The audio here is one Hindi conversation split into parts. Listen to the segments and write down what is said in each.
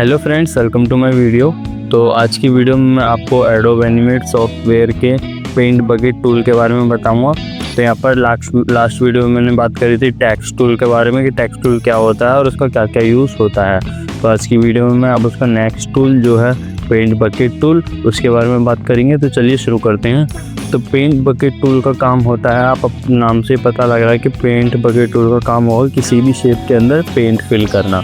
Hello friends, welcome to my video. तो आज की वीडियो में मैं आपको एडोब एनिमेट सॉफ्टवेयर के पेंट बकेट टूल के बारे में बताऊंगा। तो यहाँ पर लास्ट वीडियो में मैंने बात करी थी टेक्स्ट टूल के बारे में कि टेक्स्ट टूल क्या होता है और उसका क्या क्या यूज़ होता है। तो आज की वीडियो में मैं अब उसका नेक्स्ट टूल जो है पेंट बकेट टूल, उसके बारे में बात करेंगे। तो चलिए शुरू करते हैं। तो पेंट बकेट टूल का काम होता है, आप अपने नाम से पता लग रहा है कि पेंट बकेट टूल का काम होगा किसी भी शेप के अंदर पेंट फिल करना।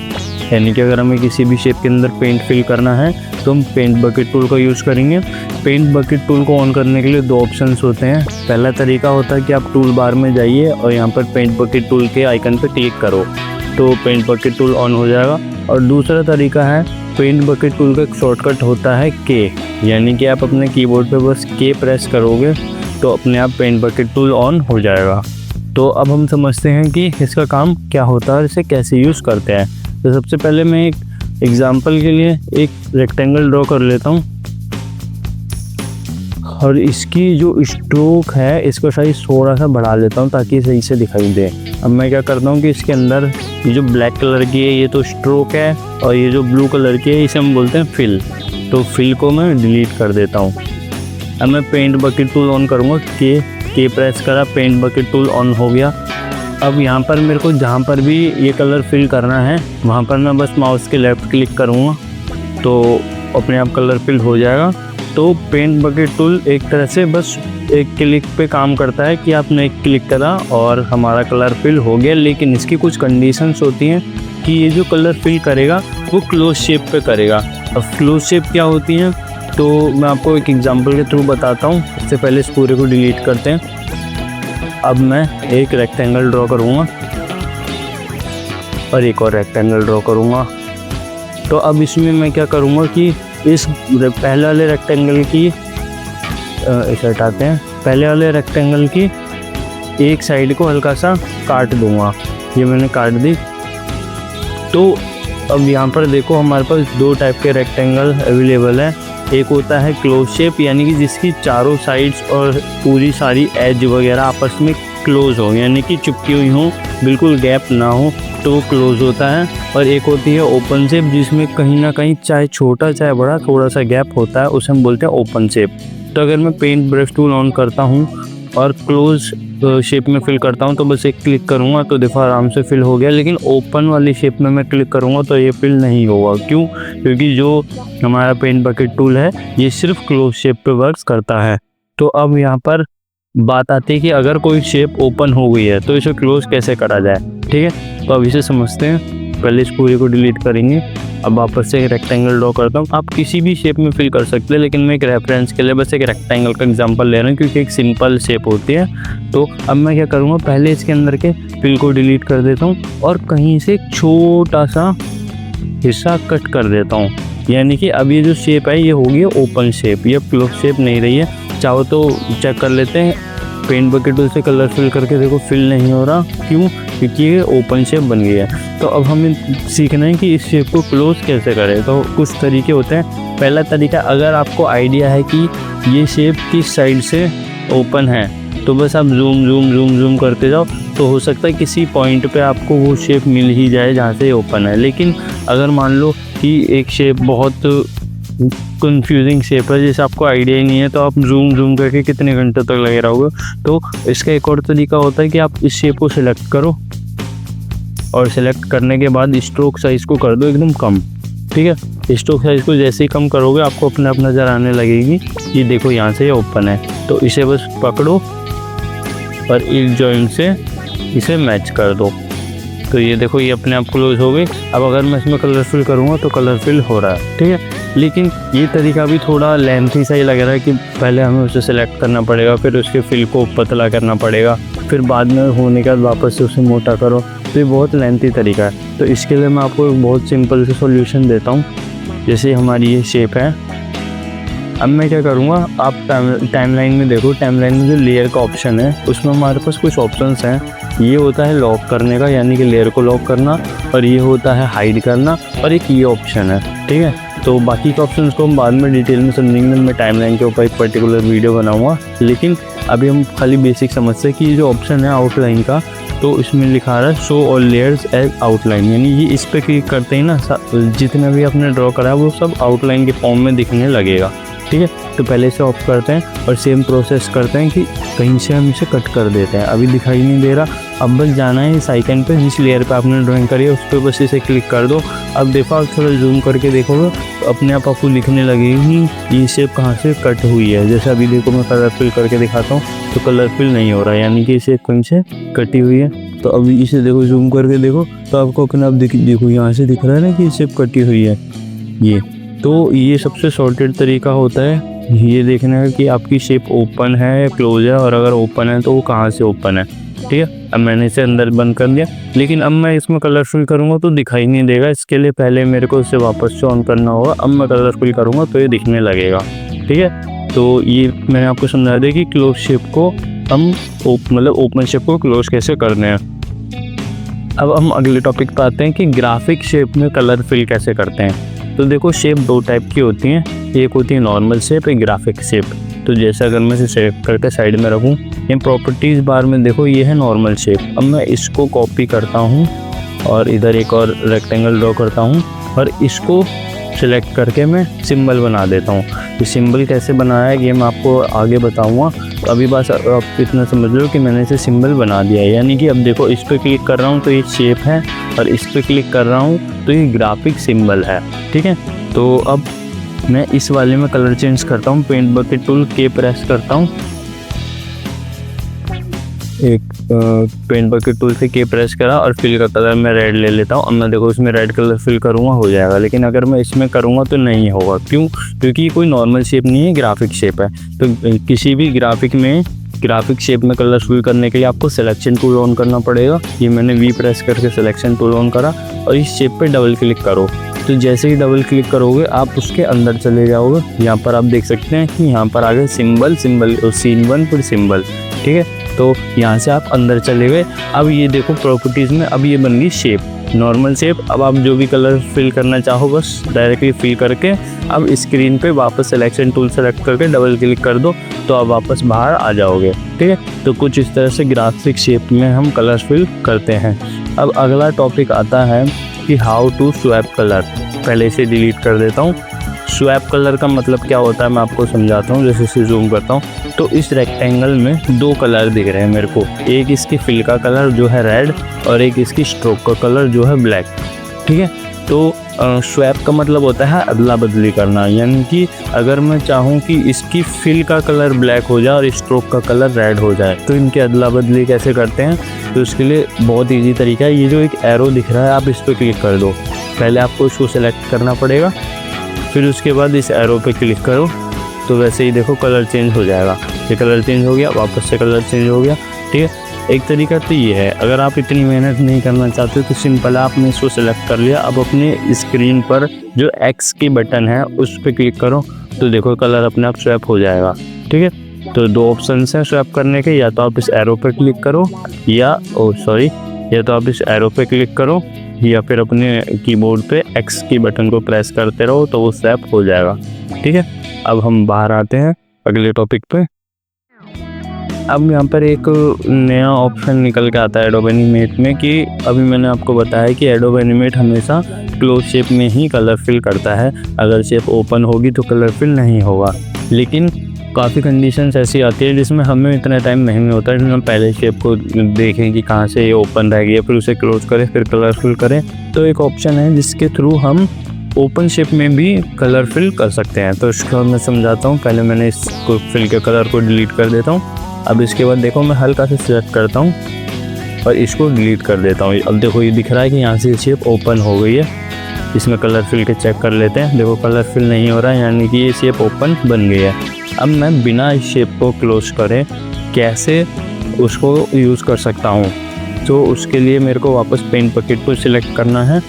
यानी कि अगर हमें किसी भी शेप के अंदर पेंट फिल करना है तो हम पेंट बकेट टूल का यूज़ करेंगे। पेंट बकेट टूल को ऑन करने के लिए दो ऑप्शंस होते हैं। पहला तरीका होता है कि आप टूल बार में जाइए और यहाँ पर पेंट बकेट टूल के आइकन पर क्लिक करो तो पेंट बकेट टूल ऑन हो जाएगा। और दूसरा तरीका है, पेंट बकेट टूल का एक शॉर्टकट होता है के, यानी कि आप अपने कीबोर्ड पे बस के प्रेस करोगे तो अपने आप पेंट बकेट टूल ऑन हो जाएगा। तो अब हम समझते हैं कि इसका काम क्या होता है और इसे कैसे यूज़ करते हैं। तो सबसे पहले मैं एक एग्जांपल के लिए एक रेक्टेंगल ड्रॉ कर लेता हूँ और इसकी जो स्ट्रोक है इसको साइज थोड़ा सा बढ़ा लेता हूँ ताकि सही से दिखाई दे। अब मैं क्या करता हूँ कि इसके अंदर ये जो ब्लैक कलर की है ये तो स्ट्रोक है और ये जो ब्लू कलर की है इसे हम बोलते हैं फिल। तो फिल को मैं डिलीट कर देता हूँ। अब मैं पेंट बकेट टूल ऑन करूँगा, के प्रेस करा, पेंट बकेट टूल ऑन हो गया। अब यहाँ पर मेरे को जहाँ पर भी ये कलर फिल करना है वहाँ पर मैं बस माउस के लेफ़्ट क्लिक करूँगा तो अपने आप कलर फिल हो जाएगा। तो पेंट बकेट टूल एक तरह से बस एक क्लिक पे काम करता है कि आपने एक क्लिक करा और हमारा कलर फिल हो गया। लेकिन इसकी कुछ कंडीशंस होती हैं कि ये जो कलर फिल करेगा वो क्लोज शेप पे करेगा। अब क्लोज शेप क्या होती हैं तो मैं आपको एक एग्जांपल के थ्रू बताता हूँ। इससे पहले इस पूरे को डिलीट करते हैं। अब मैं एक रेक्टेंगल ड्रॉ करूँगा और एक और रेक्टेंगल ड्रॉ करूँगा। तो अब इसमें मैं क्या करूँगा कि इस पहले वाले रेक्टेंगल की इसे हटाते हैं, पहले वाले रेक्टेंगल की एक साइड को हल्का सा काट दूँगा। ये मैंने काट दी। तो अब यहाँ पर देखो हमारे पास दो टाइप के रेक्टेंगल अवेलेबल है। एक होता है क्लोज शेप, यानी कि जिसकी चारों साइड्स और पूरी सारी एज वगैरह आपस में क्लोज हो, यानी कि चिपकी हुई हो, बिल्कुल गैप ना हो, तो वो क्लोज होता है। और एक होती है ओपन शेप, जिसमें कहीं ना कहीं चाहे छोटा चाहे बड़ा थोड़ा सा गैप होता है, उसे हम बोलते हैं ओपन शेप। तो अगर मैं पेंट ब्रश टूल ऑन करता हूँ और क्लोज शेप में फिल करता हूँ तो बस एक क्लिक करूँगा तो देखो आराम से फिल हो गया। लेकिन ओपन वाली शेप में मैं क्लिक करूँगा तो ये फिल नहीं होगा। क्यों? क्योंकि जो हमारा पेंट बकेट टूल है ये सिर्फ क्लोज शेप पे वर्क करता है। तो अब यहाँ पर बात आती है कि अगर कोई शेप ओपन हो गई है तो इसे क्लोज कैसे करा जाए। ठीक है, तो अब इसे समझते हैं। पहले इस पूरे को डिलीट करेंगे। अब वापस से एक रेक्टेंगल ड्रॉ करता हूँ। आप किसी भी शेप में फिल कर सकते हैं, लेकिन मैं एक रेफरेंस के लिए बस एक रेक्टेंगल का एग्जांपल ले रहा हूँ क्योंकि एक सिंपल शेप होती है। तो अब मैं क्या करूँगा, पहले इसके अंदर के फिल को डिलीट कर देता हूँ और कहीं से एक छोटा सा हिस्सा कट कर देता हूँ। यानी कि अब ये जो शेप है ये होगी ओपन शेप, ये क्लोज शेप नहीं रही है। चाहो तो चेक कर लेते हैं, पेंट बकेट टूल से कलर फिल करके देखो फिल नहीं हो रहा। क्यों? क्योंकि ये ओपन शेप बन गई है। तो अब हमें सीखना है कि इस शेप को क्लोज कैसे करें। तो कुछ तरीके होते हैं। पहला तरीका, अगर आपको आइडिया है कि ये शेप किस साइड से ओपन है तो बस आप जूम करते जाओ, तो हो सकता है किसी पॉइंट पे आपको वो शेप मिल ही जाए जहाँ से ओपन है। लेकिन अगर मान लो कि एक शेप बहुत कंफ्यूजिंग शेप है जैसे आपको आइडिया ही नहीं है तो आप जूम करके कितने घंटे तक लगे रहोगे। तो इसका एक और तरीका होता है कि आप इस शेप को सिलेक्ट करो और सिलेक्ट करने के बाद स्ट्रोक साइज़ को कर दो एकदम कम। ठीक है, स्ट्रोक साइज़ को जैसे ही कम करोगे आपको अपने आप नज़र आने लगेगी कि देखो यहाँ से ये ओपन है। तो इसे बस पकड़ो और एक जॉइंट से इसे मैच कर दो तो ये देखो ये अपने आप क्लोज हो गई। अब अगर मैं इसमें कलर फिल करूँगा तो कलर फिल हो रहा है। ठीक है, लेकिन ये तरीका भी थोड़ा लेंथी सा ही लग रहा है कि पहले हमें उसे सेलेक्ट करना पड़ेगा, फिर उसके फिल को पतला करना पड़ेगा, फिर बाद में होने के बाद वापस से उसे मोटा करो। तो ये बहुत लेंथी तरीका है। तो इसके लिए मैं आपको एक बहुत सिंपल से सॉल्यूशन देता हूँ। जैसे हमारी ये शेप है, अब मैं क्या करूँगा, आप टाइमलाइन में देखो, टाइमलाइन में जो लेयर का ऑप्शन है उसमें हमारे पास कुछ ऑप्शंस हैं। ये होता है लॉक करने का, यानी कि लेयर को लॉक करना, और ये होता है हाइड करना, और एक ये ऑप्शन है। ठीक है, तो बाकी के ऑप्शंस को हम बाद में डिटेल में समझेंगे। मैं टाइमलाइन के ऊपर एक पर्टिकुलर वीडियो बनाऊंगा, लेकिन अभी हम खाली बेसिक समझते हैं कि ये जो ऑप्शन है आउटलाइन का, तो इसमें लिखा रहा है show all layers as outline, यानी ये इस पर क्लिक करते ही ना जितना भी आपने ड्रॉ करा है वो सब आउटलाइन के फॉर्म में दिखने लगेगा। ठीक है, तो पहले से ऑफ करते हैं और सेम प्रोसेस करते हैं कि कहीं से हम इसे कट कर देते हैं। अभी दिखाई नहीं दे रहा, अब बस जाना है इस आइकन पे, जिस लेयर पे आपने ड्राइंग करी है उस पर बस इसे क्लिक कर दो। अब देखो आप थोड़ा जूम करके देखोगे तो अपने आप आपको लिखने लगेगी ये शेप कहाँ से कट हुई है। जैसे अभी देखो मैं कलर फिल करके दिखाता हूँ तो कलर फिल नहीं हो रहा है, यानी कि ये शेप कहीं से कटी हुई है। तो अभी इसे देखो जूम करके देखो तो आपको अपने आप देखो यहाँ से दिख रहा है ना कि ये शेप कटी हुई है। ये तो ये सबसे शॉर्टेड तरीका होता है ये देखने का कि आपकी शेप ओपन है या क्लोज है, और अगर ओपन है तो वो कहाँ से ओपन है। ठीक है, अब मैंने इसे अंदर बंद कर दिया, लेकिन अब मैं इसमें कलरफुल करूँगा तो दिखाई नहीं देगा। इसके लिए पहले मेरे को इसे वापस से ऑन करना होगा। अब मैं कलरफुल करूँगा तो ये दिखने लगेगा। ठीक है, तो ये मैंने आपको समझा दिया कि क्लोज शेप को हम मतलब ओपन शेप को क्लोज कैसे करने हैं। अब हम अगले टॉपिक पे आते हैं कि ग्राफिक शेप में कलर फिल कैसे करते हैं। तो देखो शेप दो टाइप की होती हैं, एक होती है नॉर्मल शेप, एक ग्राफिक शेप। तो जैसे अगर मैं इसे सेव करके साइड में रखूँ, ये प्रॉपर्टीज़ बार में देखो ये है नॉर्मल शेप। अब मैं इसको कॉपी करता हूँ और इधर एक और रेक्टेंगल ड्रॉ करता हूँ और इसको सिलेक्ट करके मैं सिंबल बना देता हूँ। ये सिंबल कैसे बनाया है ये मैं आपको आगे बताऊँगा। तो अभी बस आप इतना समझ लो कि मैंने इसे सिंबल बना दिया है, यानी कि अब देखो इस पर क्लिक कर रहा हूँ तो ये शेप है और इस पर क्लिक कर रहा हूँ तो ये ग्राफिक सिंबल है। ठीक है, तो अब मैं इस वाले में कलर चेंज करता हूँ, पेंट बकेट टूल के प्रेस करता हूँ, एक पेंट बकेट टूल से के प्रेस करा और फिल का कलर मैं रेड ले लेता हूँ। अब मैं देखो इसमें रेड कलर फिल करूँगा हो जाएगा, लेकिन अगर मैं इसमें करूँगा तो नहीं होगा। क्यों? क्योंकि ये कोई नॉर्मल शेप नहीं है, ग्राफिक शेप है। तो किसी भी ग्राफिक शेप में कलर फिल करने के लिए आपको सिलेक्शन टूल ऑन करना पड़ेगा। ये मैंने वी प्रेस करके सिलेक्शन टूल ऑन करा और इस शेप पे डबल क्लिक करो। तो जैसे ही डबल क्लिक करोगे आप उसके अंदर चले जाओगे। यहाँ पर आप देख सकते हैं कि यहाँ पर आगे सिंबल और सीन 1 फिर सिंबल। ठीक है, तो यहाँ से आप अंदर चले गए। अब ये देखो प्रॉपर्टीज़ में अब ये बन गई शेप, नॉर्मल शेप। अब आप जो भी कलर फिल करना चाहो बस डायरेक्टली फिल करके अब स्क्रीन पे वापस सिलेक्शन टूल सेलेक्ट करके डबल क्लिक कर दो तो आप वापस बाहर आ जाओगे। ठीक है, तो कुछ इस तरह से ग्राफिक शेप में हम कलर फिल करते हैं। अब अगला टॉपिक आता है कि हाउ टू स्वैप कलर। पहले इसे डिलीट कर देता हूँ। स्वैप कलर का मतलब क्या होता है मैं आपको समझाता हूँ। जैसे इसे जूम करता हूँ तो इस रेक्टेंगल में दो कलर दिख रहे हैं मेरे को, एक इसकी फिल का कलर जो है रेड और एक इसकी स्ट्रोक का कलर जो है ब्लैक। ठीक है, तो स्वैप का मतलब होता है अदला बदली करना, यानी कि अगर मैं चाहूँ कि इसकी फिल का कलर ब्लैक हो जाए और स्ट्रोक का कलर रेड हो जाए तो इनकी अदला बदली कैसे करते हैं। तो उसके लिए बहुत इजी तरीका है, ये जो एक एरो दिख रहा है आप इस पर क्लिक कर दो। पहले आपको इसको सेलेक्ट करना पड़ेगा, फिर उसके बाद इस एरो पे क्लिक करो तो वैसे ही देखो कलर चेंज हो जाएगा। ये कलर चेंज हो गया, वापस से कलर चेंज हो गया। ठीक है, एक तरीका तो ये है। अगर आप इतनी मेहनत नहीं करना चाहते तो सिंपल आपने इसको सेलेक्ट कर लिया। अब अपने स्क्रीन पर जो एक्स की बटन है उस पर क्लिक करो तो देखो कलर अपने आप स्वैप हो जाएगा। ठीक है, तो दो ऑप्शन हैं स्वैप करने के, या तो आप इस एरो पे क्लिक करो या तो आप इस एरो पे क्लिक करो या फिर अपने कीबोर्ड पे एक्स की बटन को प्रेस करते रहो तो वो स्वैप हो जाएगा। ठीक है, अब हम बाहर आते हैं अगले टॉपिक पे। अब यहाँ पर एक नया ऑप्शन निकल के आता है एडोब एनिमेट में कि अभी मैंने आपको बताया कि एडोब एनिमेट हमेशा क्लोज शेप में ही कलर फिल करता है, अगर शेप ओपन होगी तो कलर फिल नहीं होगा। लेकिन काफ़ी कंडीशंस ऐसी आती है जिसमें हमें इतना टाइम नहीं होता है कि हम पहले शेप को देखें कि कहाँ से ये ओपन रह गया, फिर उसे क्लोज करें, फिर कलर फिल करें। तो एक ऑप्शन है जिसके थ्रू हम ओपन शेप में भी कलर फिल कर सकते हैं। तो इसको मैं समझाता हूँ। पहले मैंने इसको फिल के कलर को डिलीट कर देता हूँ। अब इसके बाद देखो मैं हल्का से सिलेक्ट करता हूँ और इसको डिलीट कर देता हूँ। अब देखो ये दिख रहा है कि यहाँ से शेप ओपन हो गई है। इसमें कलर फिल के चेक कर लेते हैं। देखो कलर फिल नहीं हो रहा है, यानी कि ये शेप ओपन बन गई है। अब मैं बिना इस शेप को क्लोज करे कैसे उसको यूज़ कर सकता हूँ, तो उसके लिए मेरे को वापस पेंट बकेट को सिलेक्ट करना है।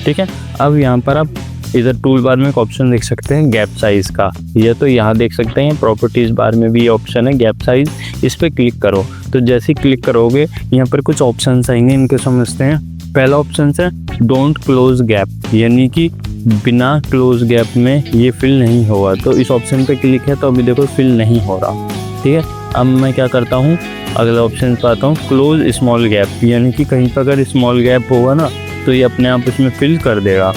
ठीक है, अब यहाँ पर आप इधर टूल बार में एक ऑप्शन देख सकते हैं गैप साइज़ का, ये तो यहाँ देख सकते हैं प्रॉपर्टीज़ बार में भी ये ऑप्शन है गैप साइज़। इस पर क्लिक करो तो जैसे ही क्लिक करोगे यहाँ पर कुछ ऑप्शन आएंगे, इनके समझते हैं। पहला ऑप्शन है डोंट क्लोज गैप, यानी कि बिना क्लोज गैप में ये फिल नहीं होगा। तो इस ऑप्शन पे क्लिक है तो अभी देखो फिल नहीं हो रहा। ठीक है, अब मैं क्या करता हूँ, अगला ऑप्शन पे आता हूँ क्लोज स्मॉल गैप, यानी कि कहीं पर अगर स्मॉल गैप होगा ना तो ये अपने आप इसमें फिल कर देगा।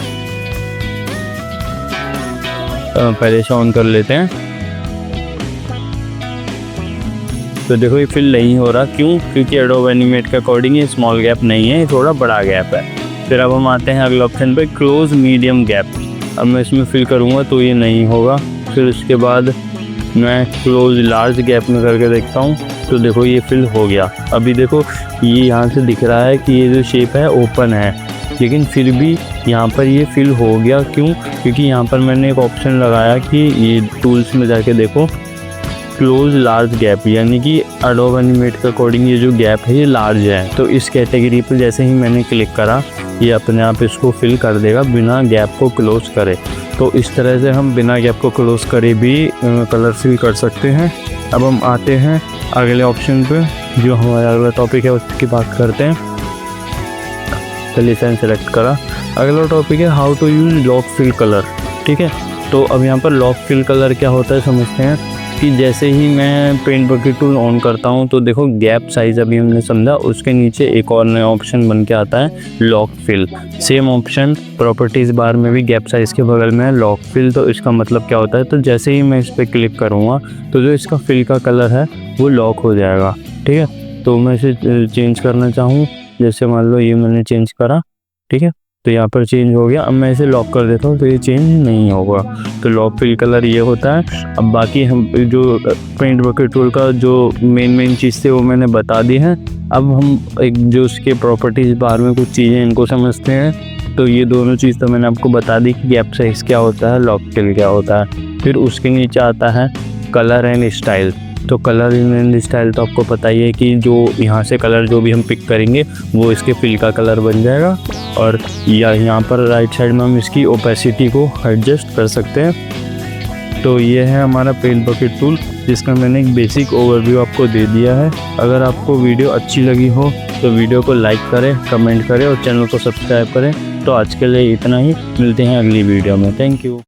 पहले से ऑन कर लेते हैं। तो देखो ये फिल नहीं हो रहा, क्यों? क्योंकि एडोब एनिमेट के अकॉर्डिंग ये स्मॉल गैप नहीं है, ये थोड़ा बड़ा गैप है। फिर अब हम आते हैं अगले ऑप्शन पे क्लोज मीडियम गैप। अब मैं इसमें फिल करूँगा तो ये नहीं होगा। फिर उसके बाद मैं क्लोज लार्ज गैप में करके देखता हूँ, तो देखो ये फिल हो गया। अभी देखो ये यहाँ से दिख रहा है कि ये जो शेप है ओपन है, लेकिन फिर भी यहाँ पर ये फिल हो गया। क्यों? क्योंकि यहाँ पर मैंने एक ऑप्शन लगाया कि ये टूल्स में जाके देखो क्लोज लार्ज गैप, यानी कि एडोब एनिमेट के अकॉर्डिंग ये जो गैप है ये लार्ज है। तो इस कैटेगरी पर जैसे ही मैंने क्लिक करा ये अपने आप इसको फिल कर देगा बिना गैप को क्लोज करे। तो इस तरह से हम बिना गैप को क्लोज करे भी कलर फिल कर सकते हैं। अब हम आते हैं अगले ऑप्शन पे, जो हमारा अगला टॉपिक है उसकी बात करते हैं। चलिए इसे सेलेक्ट करा। अगला टॉपिक है how to use lock fill colour. ठीक है, तो अब यहाँ पर लॉक फिल कलर क्या होता है समझते हैं। कि जैसे ही मैं पेंट बकेट टूल ऑन करता हूँ तो देखो गैप साइज़ अभी हमने समझा, उसके नीचे एक और नया ऑप्शन बन के आता है lock fill. Same option properties bar में भी गैप साइज़ के बगल में है लॉक फिल। तो इसका मतलब क्या होता है, तो जैसे ही मैं इस पर क्लिक करूँगा तो जो इसका फिल का कलर है वो लॉक हो जाएगा। ठीक है, तो मैं इसे चेंज करना चाहूँ, जैसे मान लो ये मैंने चेंज करा। ठीक है, तो यहाँ पर चेंज हो गया। अब मैं इसे लॉक कर देता हूँ तो ये चेंज नहीं होगा। तो लॉक फिल कलर ये होता है। अब बाकी हम जो पेंट बकेट टूल का जो मेन चीज़ थी वो मैंने बता दी है। अब हम एक जो उसके प्रॉपर्टीज़ बारे में कुछ चीज़ें इनको समझते हैं। तो ये दोनों चीज़ तो मैंने आपको बता दी कि गैप साइज क्या होता है, लॉक फिल क्या होता है। फिर उसके नीचे आता है कलर एंड स्टाइल। तो कलर एंड स्टाइल तो आपको पता ही है कि जो यहाँ से कलर जो भी हम पिक करेंगे वो इसके फिल का कलर बन जाएगा। और या यहाँ पर राइट साइड में हम इसकी ओपेसिटी को एडजस्ट कर सकते हैं। तो ये है हमारा पेंट बकेट टूल, जिसका मैंने एक बेसिक ओवरव्यू आपको दे दिया है। अगर आपको वीडियो अच्छी लगी हो तो वीडियो को लाइक करें, कमेंट करें और चैनल को सब्सक्राइब करें। तो आज के लिए इतना ही, मिलते हैं अगली वीडियो में। Thank you.